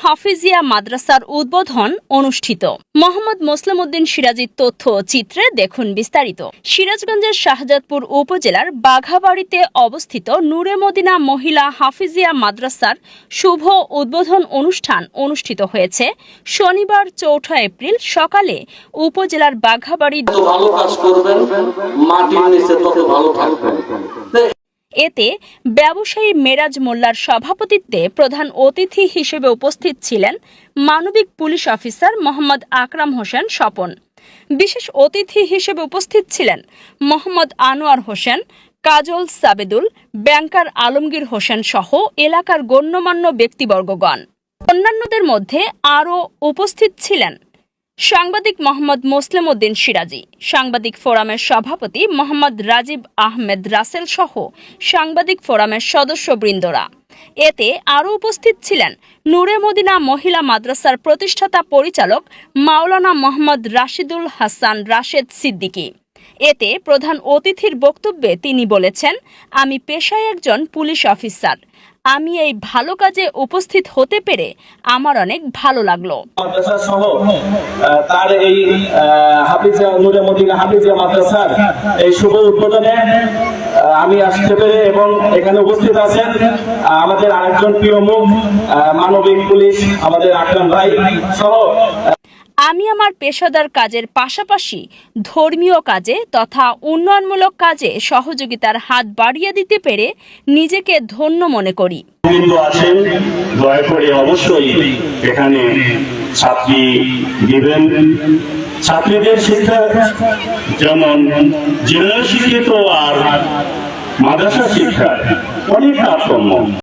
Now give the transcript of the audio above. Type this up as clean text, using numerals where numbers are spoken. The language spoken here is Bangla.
হাফিজিয়া মাদ্রাসার উদ্বোধন অনুষ্ঠিত। মোহাম্মদ মোসলেম উদ্দিন সিরাজীর তথ্য চিত্রে দেখুন বিস্তারিত। সিরাজগঞ্জের শাহজাদপুর উপজেলার বাঘাবাড়িতে অবস্থিত নূরে মদিনা মহিলা হাফিজিয়া মাদ্রাসার শুভ উদ্বোধন অনুষ্ঠান অনুষ্ঠিত হয়েছে শনিবার ৪ এপ্রিল সকালে উপজেলার বাঘাবাড়ি। এতে ব্যবসায়ী মেরাজ মোল্লার সভাপতিত্বে প্রধান অতিথি হিসেবে উপস্থিত ছিলেন মানবিক পুলিশ অফিসার মোহাম্মদ আকরাম হোসেন স্বপন। বিশেষ অতিথি হিসেবে উপস্থিত ছিলেন মোহাম্মদ আনোয়ার হোসেন, কাজল সাবেদুল, ব্যাংকার আলমগীর হোসেন সহ এলাকার গণ্যমান্য ব্যক্তিবর্গগণ। অন্যান্যদের মধ্যে আরও উপস্থিত ছিলেন সাংবাদিক মোহাম্মদ মোসলেম উদ্দিন সিরাজী, সাংবাদিক ফোরামের সভাপতি মোহাম্মদ রাজীব আহমেদ রাসেল সহ সাংবাদিক ফোরামের সদস্যবৃন্দরা। এতে আরও উপস্থিত ছিলেন নূরে মদিনা মহিলা মাদ্রাসার প্রতিষ্ঠাতা পরিচালক মাওলানা মোহাম্মদ রাশিদুল হাসান রাশেদ সিদ্দিকী। এতে প্রধান অতিথির বক্তব্যে তিনি বলেছেন, আমি পেশায় একজন পুলিশ অফিসার। আমি এই ভালো কাজে উপস্থিত হতে পেরে আমার অনেক ভালো লাগলো। মাদ্রাসা সহ তার এই হাফিজিয়া নূরে মদিনা হাফিজিয়া মাদ্রাসার এই শুভ উদ্বোধনে আমি আসতে পেরে এবং এখানে উপস্থিত আছেন আমাদের আরেকজন প্রিয় মুখ মানবিক পুলিশ আমাদের আকরাম ভাই সহ। আমি আমার পেশাদার কাজের পাশাপাশি ধর্মীয় কাজে তথা উন্নয়নমূলক কাজে সহযোগিতার হাত বাড়িয়ে দিতে পেরে নিজেকে ধন্য মনে করি। আছেন দয়া করে অবশ্যই এখানে ছাত্রী দিবেন। ছাত্রীদের শিক্ষা যেমন জেনারেল শিক্ষিত আর মাদ্রাসা শিক্ষা অনেক তারতম্য।